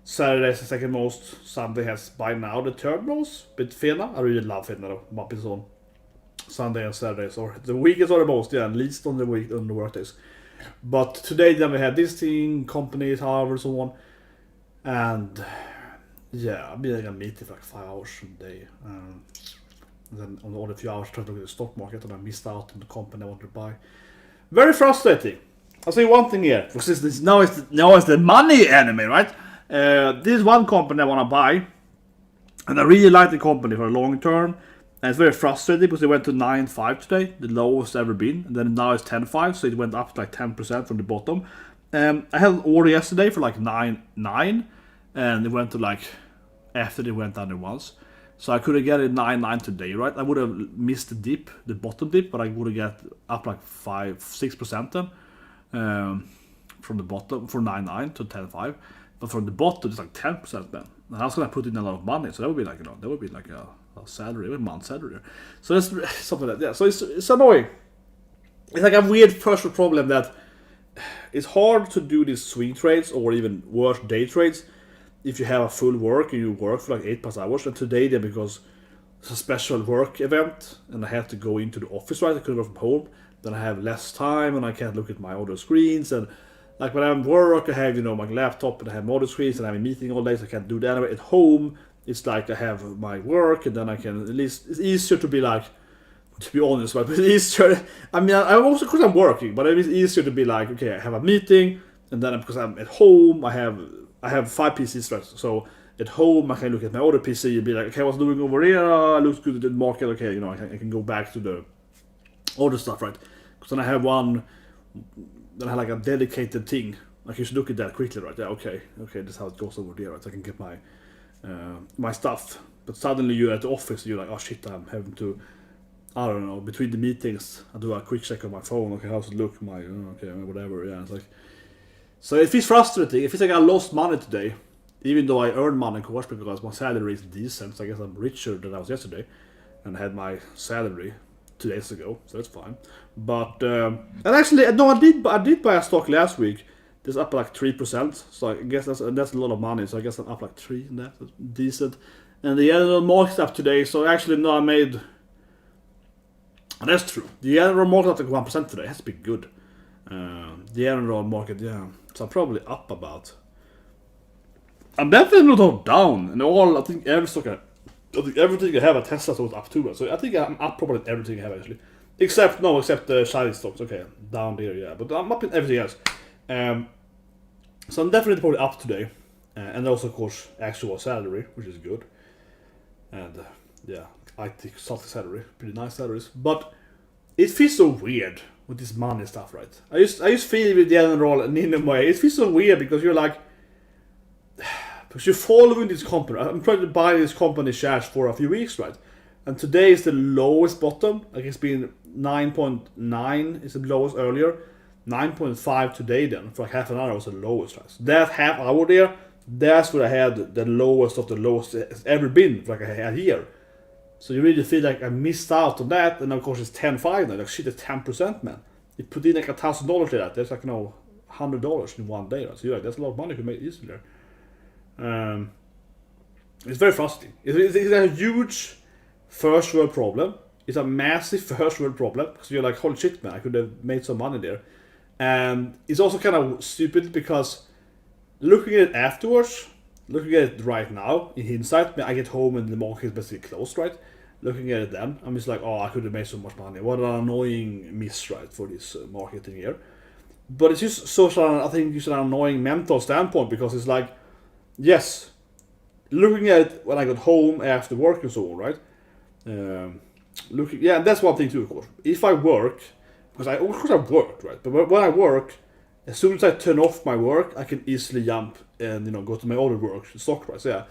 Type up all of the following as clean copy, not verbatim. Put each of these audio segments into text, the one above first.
Saturday is the second most. Sunday has by now the third most. But Fena, I really love Fena though. Muppets on Sunday and Saturdays, or the weekends are the most, yeah, at least on the week on the work days. But today then we had this thing, companies, however, so on. And yeah, I've been like a meeting for like 5 hours a day. And then on the other few hours trying to look at the stock market, and I missed out on the company I wanted to buy. Very frustrating. I'll say one thing here, because now it's the money enemy, right? This is one company I want to buy, and I really like the company for a long term. And it's very frustrating because it went to 9.5 today, the lowest ever been, and then now it's 10.5, so it went up like 10% from the bottom. I had an order yesterday for like 9.9, and it went to like after they went down there once. So I could have get it 9.9 today, right? I would have missed the dip, the bottom dip, but I would have got up like 6% then from the bottom, from 9.9 to 10.5. But from the bottom, it's like 10% then. And I was gonna put in a lot of money, so that would be like, you know, that would be like a salary, a month salary. So that's something like that. Yeah. So it's annoying. It's like a weird first world problem that it's hard to do these swing trades or even worse day trades if you have a full work and you work for like 8+ hours. And today, then because it's a special work event and I have to go into the office, right? I couldn't work from home. Then I have less time and I can't look at my other screens. And like when I'm at work, I have, you know, my laptop and I have other screens and I'm in meeting all day, so I can't do that anyway. At home, it's like I have my work and then I can, at least, it's easier to be like, to be honest, but it's easier. I mean, I'm also, because I'm working, but it's easier to be like, okay, I have a meeting, and then because I'm at home, I have 5 PCs, right? So at home, I can look at my other PC and be like, okay, what's doing over here? Looks good at the market. Okay, you know, I can go back to the other stuff, right? Because then I have one, then I have like a dedicated thing. Like you should look at that quickly, right? Yeah, okay, that's how it goes over there, right? So I can get my my stuff. But suddenly you're at the office, you're like, oh shit, I'm having to, I don't know, between the meetings, I do a quick check on my phone. Okay, how's it look? Okay, whatever. Yeah, it's like, so it feels frustrating. It feels like I lost money today, even though I earned money, of course, because my salary is decent. So I guess I'm richer than I was yesterday, and I had my salary 2 days ago, so that's fine. But and actually, no, I did buy a stock last week. It's up like 3%, so I guess that's a lot of money. So I guess I'm up like 3 in that, that's decent. And the general market up today. So actually, no, I made. And that's true. The general market up like 1% today. Has been good. The general market, yeah. So I'm probably up about. I'm definitely not down. And all, I think every stock, everything I have at Tesla was up too. So I think I'm up probably in everything I have actually. Except the Chinese stocks. Okay, down there, yeah. But I'm up in everything else. So I'm definitely probably up today. And also, of course, actual salary, which is good. And yeah, I think salary, pretty nice salaries. But it feels so weird with this money stuff, right? I just feel with the general and in a way, it feels so weird because you're like, because you're following this company. I'm trying to buy this company shares for a few weeks, right? And today is the lowest bottom. Like it's been 9.9 is the lowest earlier. 9.5 today then, for like half an hour was the lowest, right? So that half hour there, that's where I had the lowest of the lowest it's ever been for like a year. So you really feel like I missed out on that, and of course it's 10.5 now. Like shit, it's 10%, man. You put in like $1,000 to that. That's like, you know, $100 in one day. Right? So you're like, that's a lot of money you can make easily there. It's very frustrating. It's a huge first world problem. It's a massive first world problem because you're like, holy shit, man, I could have made some money there. And it's also kind of stupid because looking at it afterwards, looking at it right now, in hindsight, I get home and the market is basically closed, right? Looking at it then, I'm just like, oh, I could have made so much money. What an annoying miss, right, for this marketing here. But it's just I think it's an annoying mental standpoint because it's like, yes, looking at it when I got home after work and so on, right? Yeah, that's one thing too, of course. If I work, because of course I work, right? But when I work, as soon as I turn off my work, I can easily jump and, you know, go to my other work, stock price, yeah.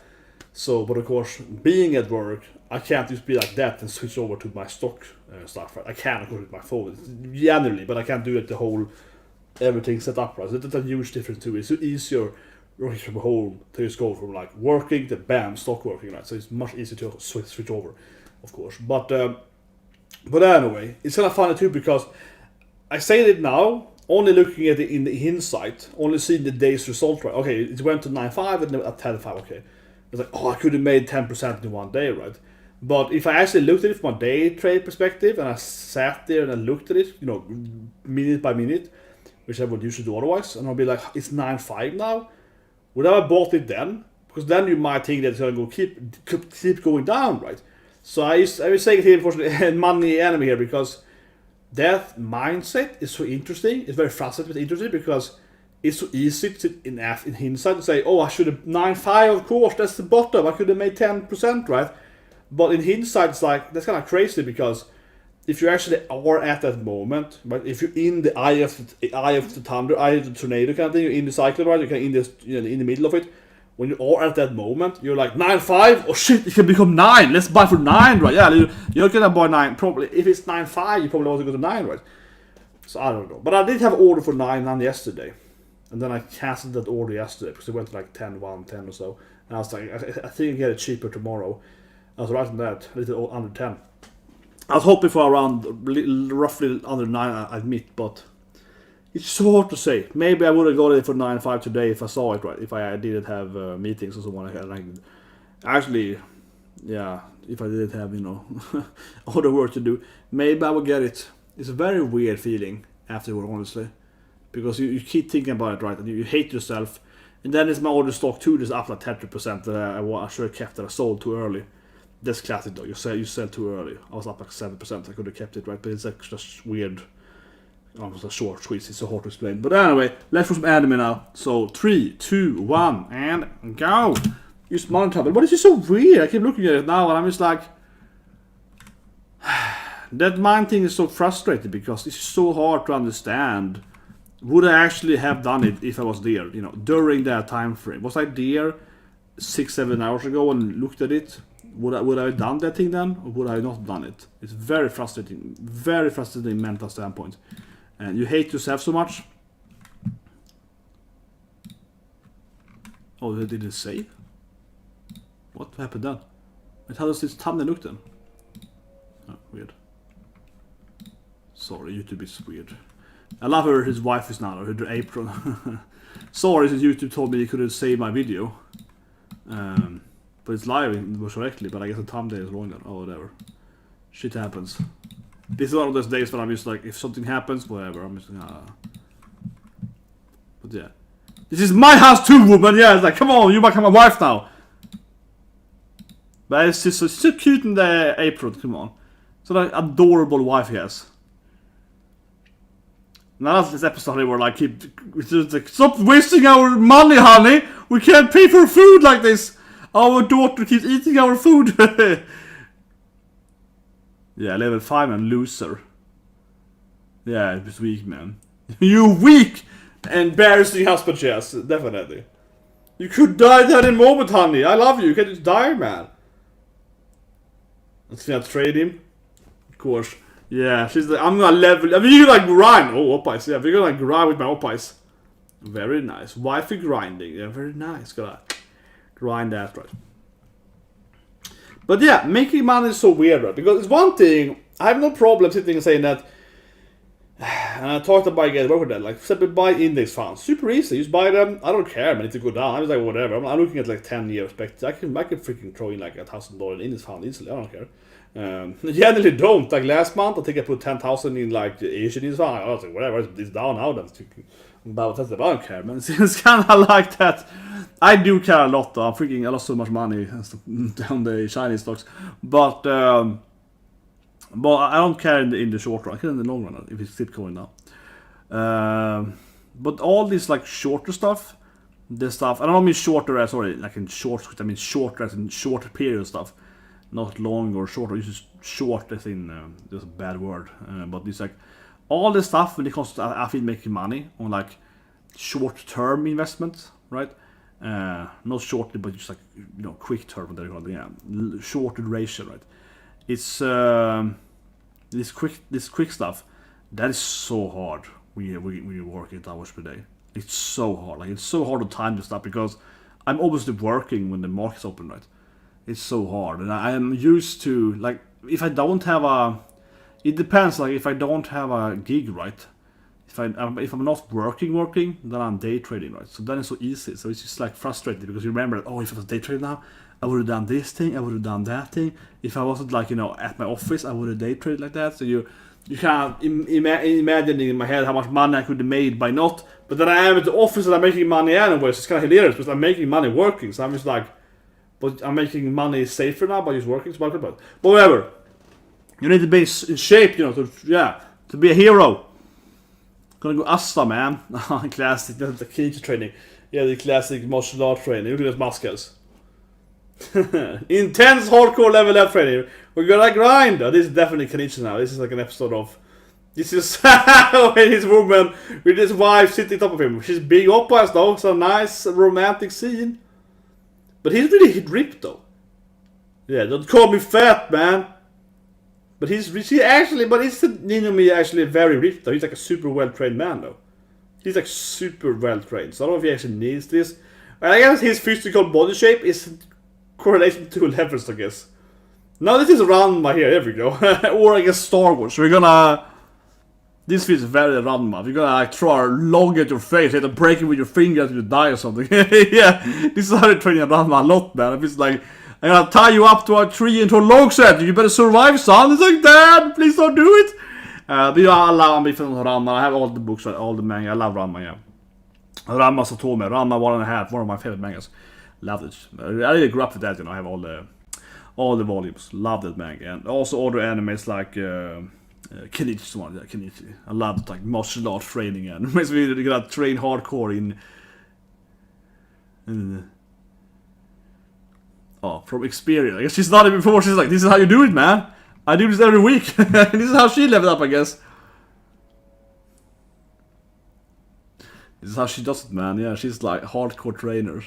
So, but of course, being at work, I can't just be like that and switch over to my stock stuff, right? I can, of course, with my phone, generally, but I can't do it the whole, everything set up, right? So that's a huge difference too. It's easier working from home to just go from like working to bam, stock working, right? So it's much easier to switch over, of course. But anyway, it's kind of funny too because I say it now, only looking at it in the hindsight, only seeing the day's result, right? Okay, it went to 9.5 and then at 10.5, okay. It's like, oh, I could have made 10% in one day, right? But if I actually looked at it from a day trade perspective, and I sat there and I looked at it, minute by minute, which I would usually do otherwise, and I'll be like, it's 9.5 now. Would I have bought it then? Because then you might think that it's gonna keep going down, right? So I was saying it here, unfortunately, money enemy here, because that mindset is so interesting. It's very frustrating but interesting, because it's so easy to sit in hindsight and say, oh, I should have 9.5, of course, that's the bottom. I could have made 10%, right? But in hindsight, it's like, that's kind of crazy, because if you actually are at that moment, right? If you're in the eye of the thunder, eye of the tornado kind of thing, you're in the cycle, right? You're kind of in the middle of it. When you are at that moment, you're like 9.5. Oh shit, it can become 9. Let's buy for 9, right? Yeah, you're gonna buy 9. Probably if it's 9.5, you probably want to go to 9, right? So I don't know. But I did have an order for 9 yesterday, and then I canceled that order yesterday because it went to like 10.1, 10 or so. And I was like, I think I can get it cheaper tomorrow. I was writing that a little under 10. I was hoping for around roughly under 9, I admit, but it's so hard to say. Maybe I would have got it for 9.5 today if I saw it, right? If I didn't have meetings or so on. Actually, yeah, if I didn't have, other work to do, maybe I would get it. It's a very weird feeling afterward, honestly. Because you keep thinking about it, right? And you hate yourself. And then it's my order stock too, just up like 30% that I should have kept that I sold too early. That's classic though, you sell too early. I was up like 7%, I could have kept it, right? But it's like just weird. Almost a short squeeze, it's so hard to explain. But anyway, let's do some anime now. So 3, 2, 1, and go! Use money trouble. But it's just so weird. I keep looking at it now and I'm just like, that mind thing is so frustrating because it's so hard to understand. Would I actually have done it if I was there, during that time frame? Was I there 6-7 hours ago and looked at it? Would I have done that thing then, or would I have not done it? It's very frustrating mental standpoint. And you hate yourself so much. Oh, did it save? What happened then? How does this thumbnail look then? Oh, weird. Sorry, YouTube is weird. I love her, his wife is now, her apron. Sorry, since YouTube told me you couldn't save my video. But it's live correctly, but I guess the thumbnail is wrong then. Oh, whatever. Shit happens. This is one of those days when I'm just like, if something happens, whatever, I'm just But yeah. This is my house too, woman! Yeah, it's like, come on, you become my wife now! But it's just so cute in the apron, come on. So like, adorable wife he has. Now that's this episode where like, stop wasting our money, honey! We can't pay for food like this! Our daughter keeps eating our food! Yeah, level 5 and loser. Yeah, it was weak, man. You weak! Embarrassing husband, yes, definitely. You could die at any moment, honey. I love you. You can't just die, man. Let's not trade him. Of course. Yeah, she's like, I'm gonna level. I mean, you like grind. Oh, oppais. Yeah, we're gonna grind with my oppais. Very nice. Wifey grinding. Yeah, very nice. Gotta grind that, right? But yeah, making money is so weird, right? Because it's one thing, I have no problem sitting and saying that, and I talked about getting work with that, like, simply buy index funds. Super easy, just buy them, I don't care, man, if they go down, I'm just like, whatever. I'm looking at like 10 year perspective, I can freaking throw in like $1,000 in index fund easily, I don't care. Generally don't, like last month, I think I put 10,000 in like Asian index fund, I was like, whatever, it's down now, then. But I don't care, man. It's kind of like that. I do care a lot, though. I lost so much money on the Chinese stocks. But I don't care in the short run. I care in the long run if it's still going now. But all this like shorter stuff, this stuff, I don't mean shorter as, sorry, like in short, I mean shorter as in shorter period stuff. Not long or shorter, it's just short as in, just a bad word. But it's like, all this stuff when it comes to, I feel, making money on like short-term investments, right? Not shortly, but just like, quick term, yeah, short duration, right? It's this quick stuff that is so hard. We work 8 hours per day. It's so hard. Like, it's so hard to time this stuff because I'm obviously working when the market's open, right? It's so hard, and I am used to, like, if I don't have a, it depends, like if I don't have a gig, right? if I'm not working, then I'm day trading, right? So then it's so easy. So it's just like frustrating because you remember that, oh, if I was day trading now, I would have done this thing, I would have done that thing. If I wasn't like, at my office, I would have day traded like that. So you can't imagine in my head how much money I could have made by not. But then I am at the office and I'm making money anyway, so it's kind of hilarious because I'm making money working. So I'm just like, but I'm making money safer now by just working. But whatever. You need to be in shape, to be a hero. Gonna go Asta, man. Classic, the keto training. Yeah, the classic martial art training. Look at those muscles. Intense hardcore level up training. We're gonna grind. This is definitely Kenichi now. This is like an episode of. This is his woman with his wife sitting top of him. She's big oppas though. It's a nice romantic scene. But he's really ripped though. Yeah, don't call me fat, man. But is Ninomi actually very ripped though? He's like a super well trained man though. He's like super well trained. So I don't know if he actually needs this. And I guess his physical body shape is correlation to levels, I guess. Now this is Ranma here, there we go. Or I guess Star Wars. We're gonna... This feels very Ranma. We're gonna like throw a log at your face, you have to break it with your finger until you die or something. Yeah, this is how they train Ranma a lot, man. It's like, I'm gonna tie you up to a tree into a log set. You better survive, son. It's like, Dad, please don't do it. But yeah, I love Ranma. I have all the books, all the manga. I love Ranma, yeah. Ranma Satomi, Ranma 1.5, one of my favorite mangas. Loved it. I really grew up with that, I have all the volumes. Loved that manga. And also other animes like Kenichi one, yeah, Kenichi. I loved like martial art training and makes me gonna train hardcore in from experience. I guess she's not even before, she's like, this is how you do it, man. I do this every week. This is how she leveled up, I guess. This is how she does it, man. Yeah, she's like hardcore trainer.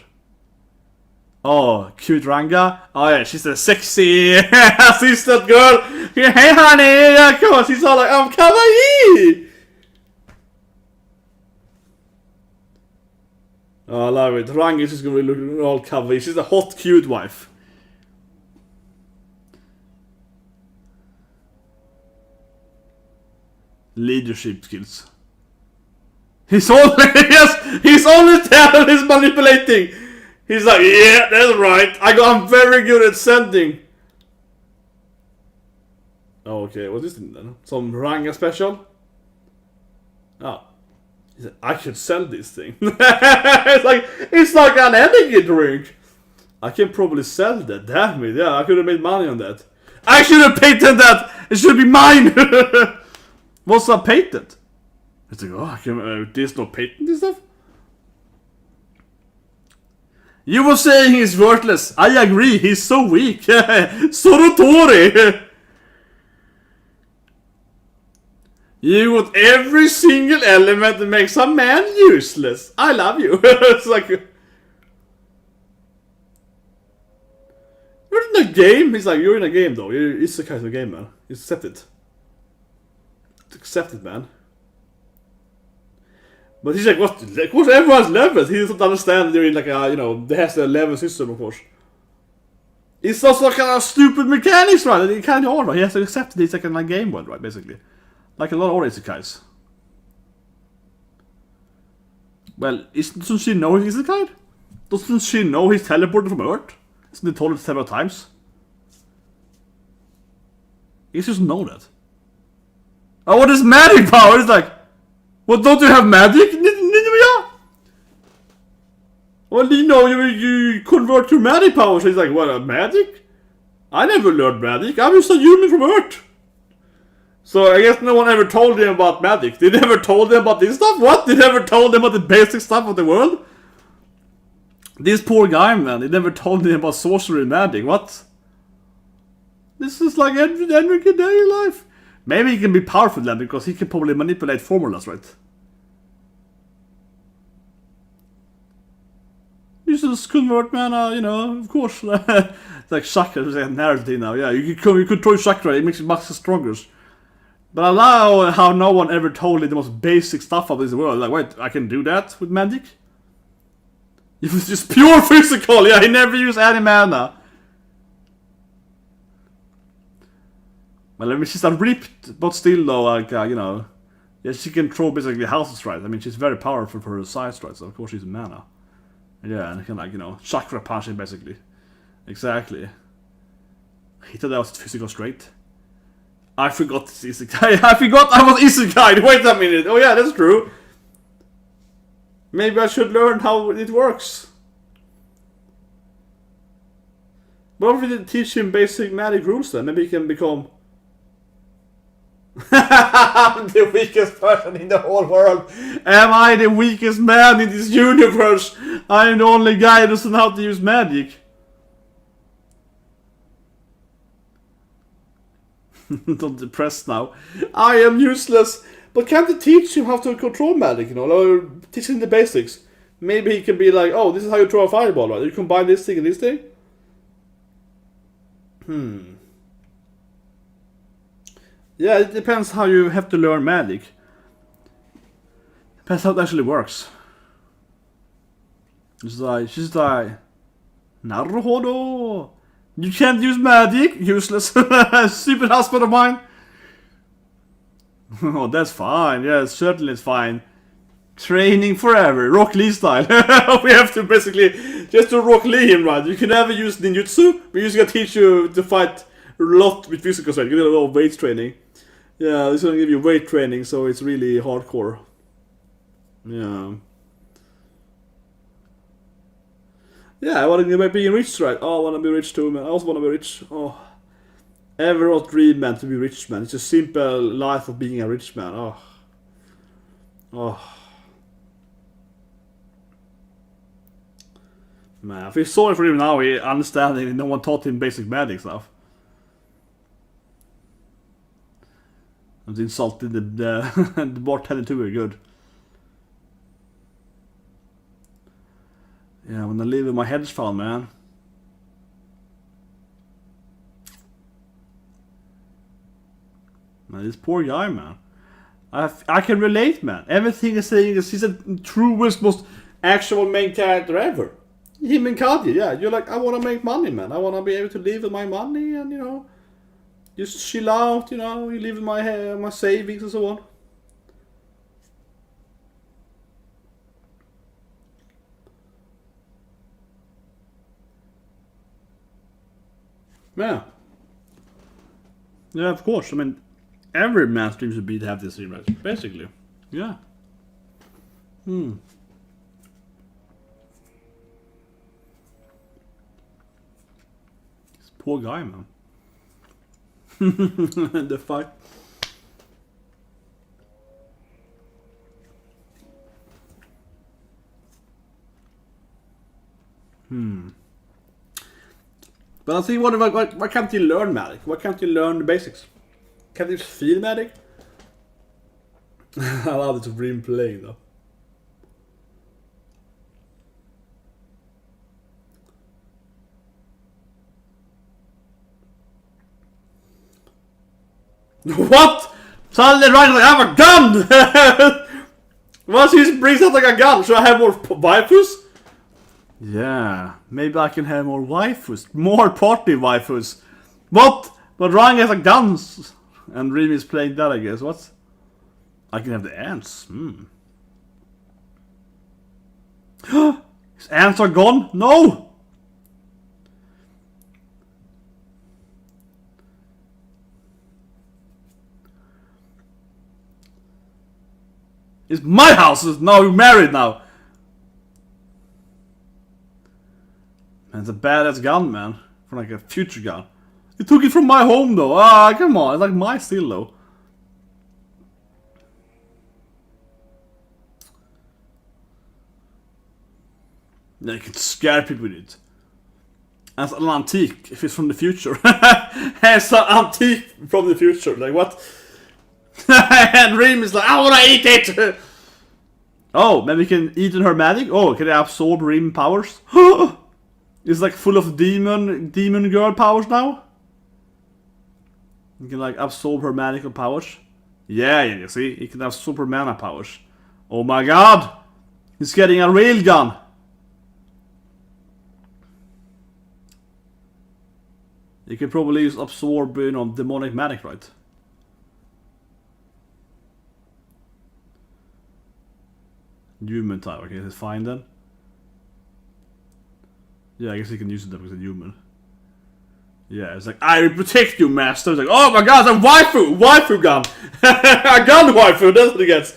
Oh, cute Ranga. Oh yeah, she's a sexy assistant girl. Yeah, hey honey, yeah, come on. She's all like, I'm kawaii. Oh, I love it. Ranga is just gonna be looking all kawaii. She's a hot, cute wife. Leadership skills. He's only talent is manipulating. He's like, yeah, that's right. I'm very good at sending. Oh, okay, what is it then? Some Ranga special? Oh. He said, I should sell this thing. it's like an energy drink. I can probably sell that. Damn it, yeah, I could have made money on that. I should have patented that. It should be mine. What's a patent? It's like, oh, there's no patent and stuff? You were saying he's worthless. I agree, he's so weak. Sorotori! You got every single element that makes a man useless. I love you. It's like... You're in a game? He's like, you're in a game though. It's a kind of game, man. You accept it. Accept it, man. But he's like, what? Of course, everyone's levels. He doesn't understand they're in like a, they has a level system, of course. It's also kind of stupid mechanics, right? It kind of hard, right? He has to accept it. It's like in a game world, right? Basically, like a lot of other isekais. Well, doesn't she know he's isekai? Doesn't she know he's teleported from Earth? Isn't he told it several times? He just know that. Oh, what is magic power? It's like, well, don't you have magic? Well, you convert to magic power. So he's like, what, magic? I never learned magic. I'm just a human from Earth. So I guess no one ever told him about magic. They never told him about this stuff? What? They never told him about the basic stuff of the world? This poor guy, man. They never told him about sorcery and magic. What? This is like every day life. Maybe he can be powerful then, because he can probably manipulate formulas, right? You just convert mana, of course. It's like chakra, it's like a narrative now. Yeah, you could throw chakra, it makes you much stronger. But I love how no one ever told me the most basic stuff of this world. Like, wait, I can do that with magic? It was just pure physical, yeah, I never use any mana. Well, I mean, she's not ripped, but still though, like, Yeah, she can throw basically houses, right? I mean, she's very powerful for her size, right? So of course she's mana. Yeah, and can, like, you know, chakra punching basically. Exactly. He thought that was physical straight. I forgot this isekai. I forgot I was isekai. Wait a minute. Oh yeah, that's true. Maybe I should learn how it works. What if we did teach him basic magic rules then? Maybe he can become... I'm the weakest person in the whole world. Am I the weakest man in this universe? I am the only guy who doesn't know how to use magic. Not depressed now. I am useless. But can't they teach him how to control magic, you know? Or teach him the basics. Maybe he can be like, oh, this is how you throw a fireball, right? You combine this thing and this thing. Yeah, it depends how you have to learn magic. Depends how it actually works. She's like, Naruhodo! You can't use magic? Useless. Stupid husband of mine. Oh, that's fine. Yeah, certainly it's fine. Training forever. Rock Lee style. We have to basically just to Rock Lee him, right? You can never use ninjutsu. We just gonna teach you to fight a lot with physical strength. You get a lot of weight training. Yeah, it's gonna give you weight training, so it's really hardcore. Yeah. Yeah, I want to be rich, right? Oh, I want to be rich too, man. I also want to be rich. Oh. Everyone dream, man, to be rich, man. It's a simple life of being a rich man. Oh. Oh. Man, I feel sorry for him now. He understanding no one taught him basic magic stuff. I was insulted the bartender too very good. Yeah, when I live in my hedge fund, man. Man, this poor guy, man. I can relate, man. Everything he's saying is he's a truest, most actual main character ever. Him and Kaji, yeah. You're like, I want to make money, man. I want to be able to live with my money and, you know, just chill out, you know, you live with my savings and so on. Yeah. Yeah, of course. I mean, every man dreams would be to have this image, basically. Yeah. This poor guy, man. The fuck. But I think, why can't you learn magic? Why can't you learn the basics? Can't you just feel magic? I love this dream playing though. What? Suddenly Ranga like, I have a gun! Once he brings out like a gun, should I have more waifus? Yeah, maybe I can have more waifus. More party waifus. What? But Ranga has like guns. And Rimi is playing that, I guess. What? I can have the ants. His ants are gone? No! It's my house! Now you're married now! Man, it's a badass gun, man. For like a future gun. You took it from my home though. Ah, come on. It's like my still though. Yeah, you can scare people with it. As an antique, if it's from the future. As an antique from the future. Like what? And Reem is like, I wanna eat it! Oh, maybe we can eat in her magic? Oh, can I absorb Reem powers? It's like full of demon girl powers now? You can like absorb her magical powers. Yeah, you see, he can have super mana powers. Oh my god! He's getting a real gun! You can probably use absorb, you know, demonic magic, right? Human type, okay, it's fine then. Yeah, I guess he can use it because it's human. Yeah, it's like, I will protect you, master. It's like, oh my god, it's a waifu gun. A gun waifu, that's what he gets.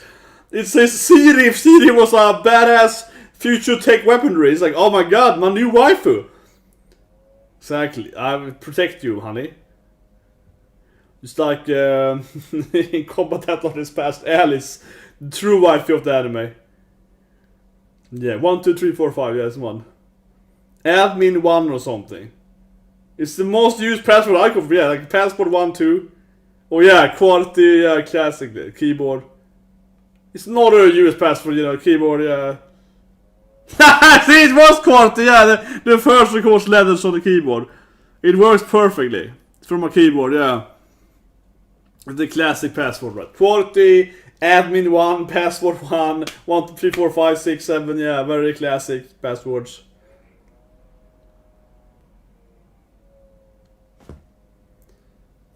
It says Siri, if Siri was a badass future tech weaponry. It's like, oh my god, my new waifu. Exactly, I will protect you, honey. It's like in Combat on his past, Alice, the true waifu of the anime. Yeah, 1, 2, 3, 4, 5, yeah, it's one. Admin 1 or something. It's the most used password icon, yeah, like passport 1, 2. Oh yeah, quality, yeah, classic, keyboard. It's not a US password, you know, keyboard, yeah. See, it was quality, yeah, the first of course letters on the keyboard. It works perfectly. It's from a keyboard, yeah. The classic password, right? Quality, admin 1, password 1, 1, 2, 3, 4, 5, 6, 7, yeah, very classic passwords.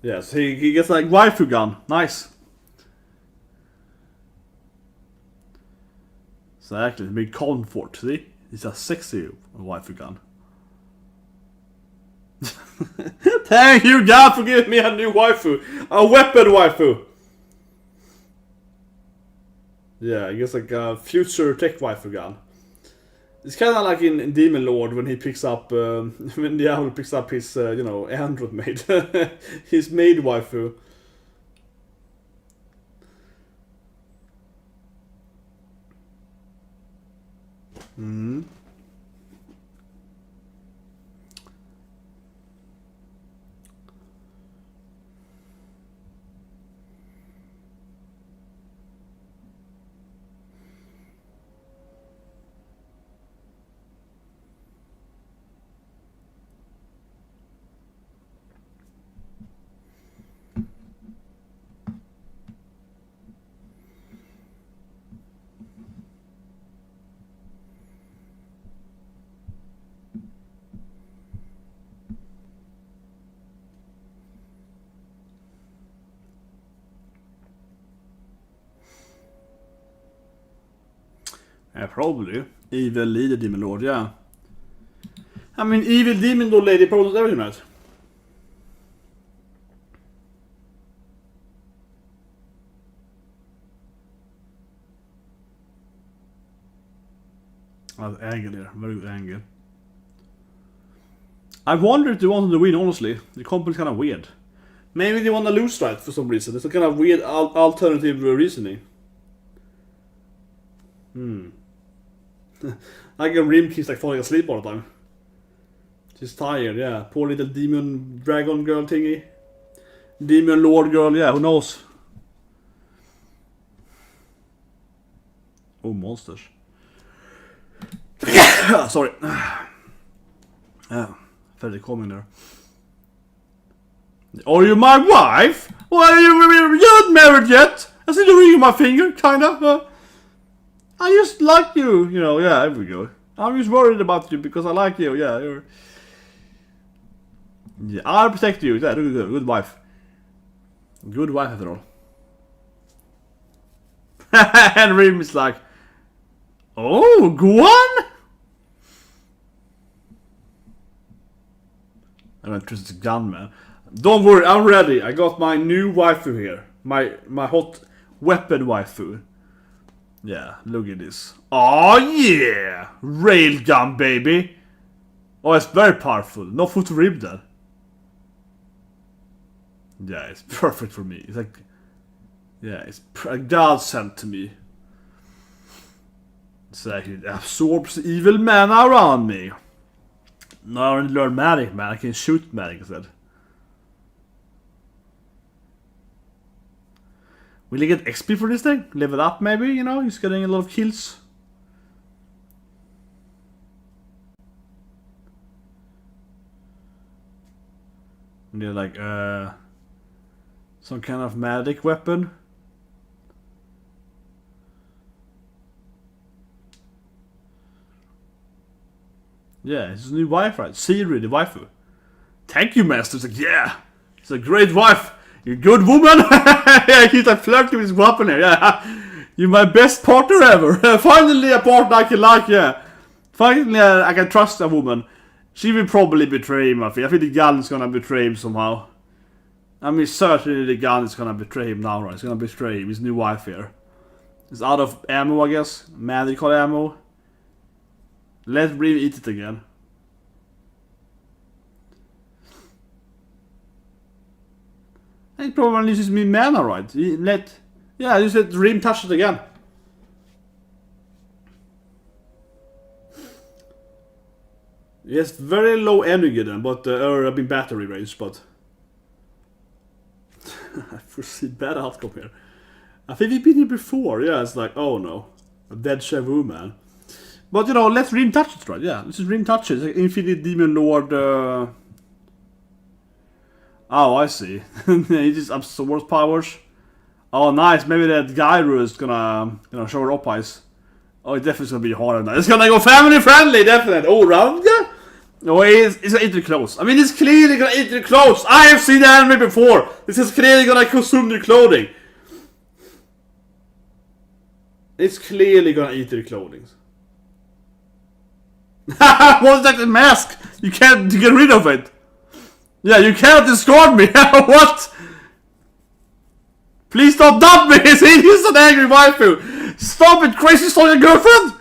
Yes, he gets like waifu gun. Nice. Exactly, big comfort, see? It's a sexy waifu gun. Thank you God for giving me a new waifu. A weapon waifu. Yeah, I guess like a future tech waifu gun. It's kind of like in Demon Lord when he picks up, when the owl picks up his, you know, android maid. His maid waifu. Mm. Yeah, probably. Evil leader demon lord, yeah. I mean, evil demon lord lady probably everything, right? Oh, angle there, very good angle. I wonder if they wanted to win, honestly. The company's kind of weird. Maybe they want to lose, right, for some reason. It's a kind of weird alternative reasoning. Like a Rim keeps like falling asleep all the time. She's tired, yeah. Poor little demon dragon girl thingy. Demon lord girl, yeah, who knows? Oh, monsters. Sorry. Very coming there. Are you my wife? Well, you're not married yet. I see the ring on my finger, kinda. I just like you, you know, yeah, there we go. I'm just worried about you because I like you, yeah, you're... Yeah, I'll protect you, yeah, good wife. Good wife after all. And Rim is like, oh, go on! I don't trust this gun, man. Don't worry, I'm ready. I got my new waifu here. My hot weapon waifu. Yeah, look at this. Oh yeah! Railgun, baby! Oh, it's very powerful. No foot to rib that. Yeah, it's perfect for me. It's like... Yeah, it's a godsend to me. It's like it absorbs the evil mana around me. Now I learn magic, man. I can shoot magic instead. Will you get XP for this thing? Level up maybe, you know? He's getting a lot of kills. And they're like, some kind of magic weapon. Yeah, it's a new wife, right? Siri, the waifu. Thank you, master. It's like, yeah, it's a great wife. You're a good woman. Yeah, he's like flirting with his weapon here. Yeah, You're my best partner ever. Finally a partner I can like, yeah. Finally I can trust a woman. She will probably betray him, I think. I think the gun is gonna betray him somehow. I mean, certainly the gun is gonna betray him now, right? It's gonna betray him, his new wife here. It's out of ammo, I guess. Medical ammo. Let Brim eat it again. It probably uses me mana, right? Yeah, just let Brim touch it again. He has very low energy then, but or I mean battery range, but I foresee bad outcome here. I think we've been here before. Yeah, it's like, oh no, a dead Shavu man. But you know, let's Rim touch it, right? Yeah, let's just Rim touch it. It's like Infinite Demon Lord. Oh, I see. He just absorbs powers. Oh, nice. Maybe that Gyro is gonna, show her Oppais. Oh, it definitely gonna be harder now. It's gonna go family friendly, definitely. Oh, Ranga? No, it's gonna eat your clothes. I mean, it's clearly gonna eat your clothes. I have seen the anime before. This is clearly gonna consume your clothing. It's clearly gonna eat your clothing. What's that mask? You can't get rid of it. Yeah, you cannot discard me. What? Please don't dump me. He's an angry waifu. Stop it, crazy story girlfriend.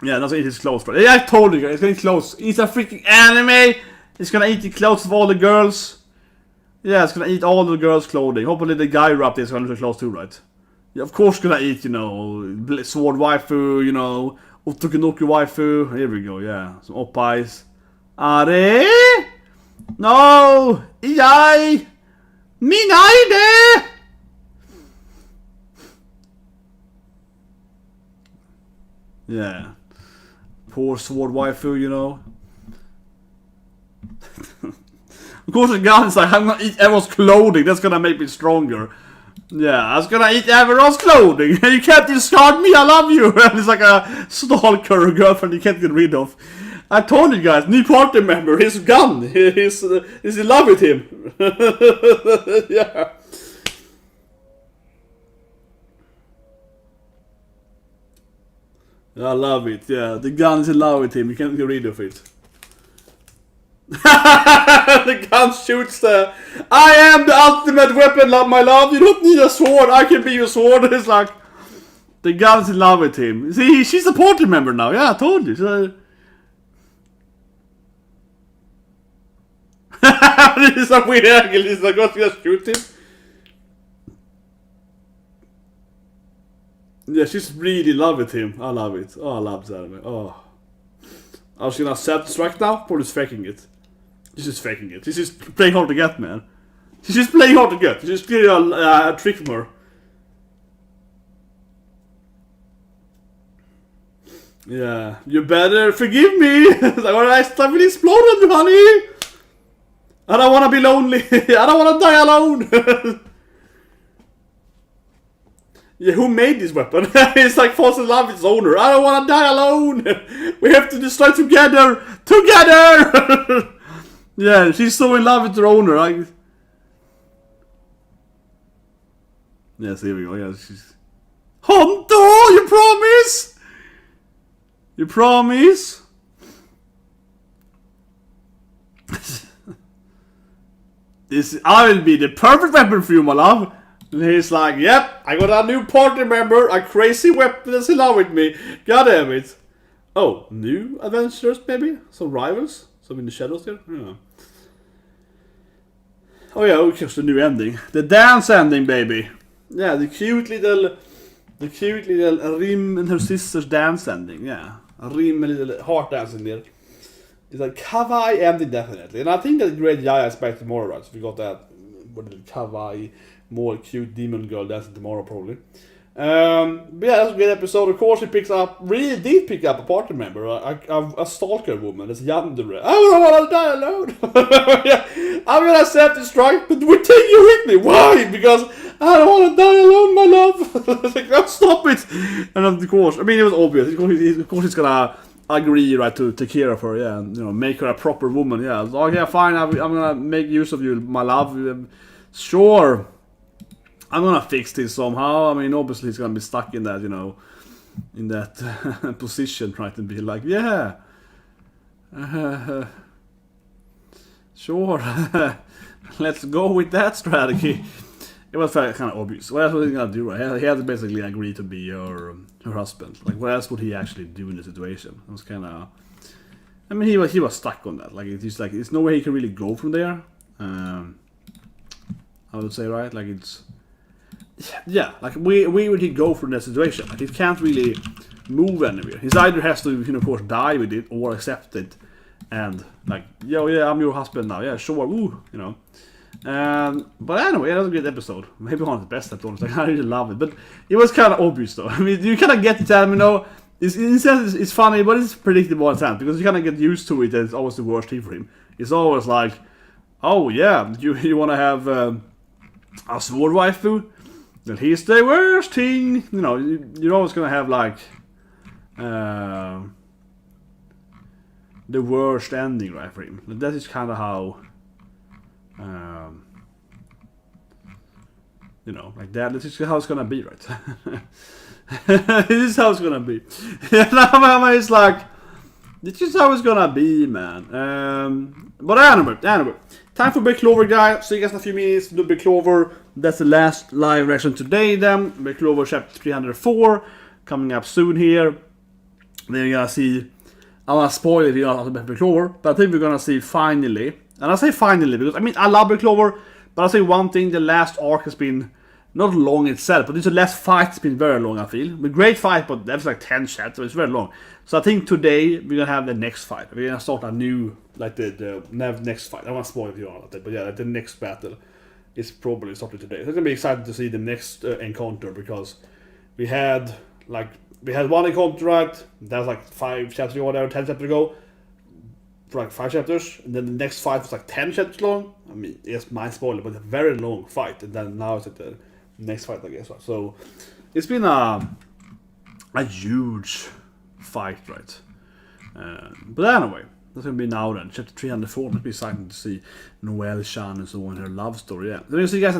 Yeah, that's eat his clothes, bro. Yeah, I told you guys, it's gonna eat clothes. It's a freaking anime. It's gonna eat the clothes of all the girls. Yeah, it's gonna eat all the girls' clothing. Hopefully the guy up there is gonna eat clothes too, right? Yeah, of course gonna eat, sword waifu, Otokunoku waifu. Here we go, yeah. Some oppais. Are? No! Iyai! Minaide! Yeah. Poor sword waifu, Of course the gun is like, I'm gonna eat everyone's clothing, that's gonna make me stronger. Yeah, I was gonna eat everyone's clothing. You can't discard me, I love you. And it's like a stalker girlfriend you can't get rid of. I told you guys, new party member, his gun, he's in love with him. Yeah. I love it, yeah. The gun is in love with him, you can't get rid of it. The gun shoots the... I am the ultimate weapon, my love. You don't need a sword, I can be your sword. It's like... The gun's in love with him. See, she's a party member now, yeah, I told you. So... This is a weird angle, he's like, what's gonna shoot him? Yeah, she's really in love with him. I love it. Oh, I love this anime. Oh. I was gonna accept this right now, but she's faking it. She's just faking it. She's just playing hard to get, man. She's just playing hard to get. She's just getting a trick from her. Yeah, you better forgive me. Like, alright, I will explode on you, honey. I don't wanna be lonely. I don't wanna die alone. Yeah, who made this weapon? It's like falls in love with its owner. I don't wanna die alone. We have to destroy together. Together. Yeah, she's so in love with her owner. Yes, here we go. Yeah, she's... Honto, you promise? You promise? I will be the perfect weapon for you, my love. And he's like, yep, I got a new party member, a crazy weapon that's in love with me. God damn it. Oh, new adventures, maybe? Some rivals? Some in the shadows there? Yeah. Oh yeah, okay, the new ending. The dance ending, baby. Yeah, the cute little Rim and her sister's dance ending, yeah. Rim and little heart dancing there. It's like kawaii ending, definitely. And I think that Great Yaya is back tomorrow, right? So we got that little kawaii, more cute demon girl dancing tomorrow, probably. But yeah, that's a great episode. Of course, he really did pick up a party member, a stalker woman. It's Yandere. I don't want to die alone. Yeah, I'm gonna accept the strike, but we're taking you with me. Why? Because I don't want to die alone, my love. It's like, no, stop it. And of course, I mean, it was obvious. Of course, he's gonna agree, right, to take care of her, yeah, and, make her a proper woman, yeah. So, okay, fine, I'm gonna make use of you, my love. Sure. I'm gonna fix this somehow. I mean, obviously he's gonna be stuck in that, in that position, right, and be like, yeah, sure, let's go with that strategy. It was kind of obvious. What else was he gonna do? Right? He had to basically agree to be her husband. Like, what else would he actually do in the situation? It was kind of. I mean, he was stuck on that. Like, it's like there's no way he can really go from there. I would say, right? Like, it's. Yeah, like where would he go from that situation? Like, he can't really move anywhere. He either has to, of course, die with it or accept it, and like, yo, yeah, I'm your husband now. Yeah, sure, woo, But anyway, that was a great episode. Maybe one of the best episodes. Like, I really love it, but it was kind of obvious though. I mean, you kind of get the time, It's funny, but it's predictable at times because you kind of get used to it. That it's always the worst thing for him. It's always like, oh yeah, you want to have a sword waifu. Then he's the worst thing. You're always gonna have like the worst ending, right, for him. That is kind of how, like that. This is how it's gonna be, right? This is how it's gonna be. It's like, this is how it's gonna be, man. But anyway, time for Big Clover, guys. See you guys in a few minutes to do Big Clover. That's the last live reaction today, then. Big Clover chapter 304 coming up soon here. Then you're gonna see. I'm gonna spoil it if you're not Big Clover, but I think we're gonna see finally. And I say finally because I love Big Clover, but I'll say one thing: the last arc has been not long itself, but the last fight's been very long, I feel. But great fight, but that's like 10 chapters, so it's very long. So I think today we're gonna have the next fight. We're gonna start a new, like the next fight. I don't want to spoil it, but yeah, the next battle is probably started today. So it's gonna be exciting to see the next encounter because we had one encounter, right? That was like 5 chapters ago, whatever, 10 chapters ago. For like 5 chapters, and then the next fight was like 10 chapters long. I mean, it's my spoiler, but a very long fight, and then now it's like the next fight, I guess. So it's been a huge fight, right? But anyway, that's gonna be now then. Chapter 304. It'll be exciting to see Noelle, Chan, and so on, her love story. Yeah. So see you guys in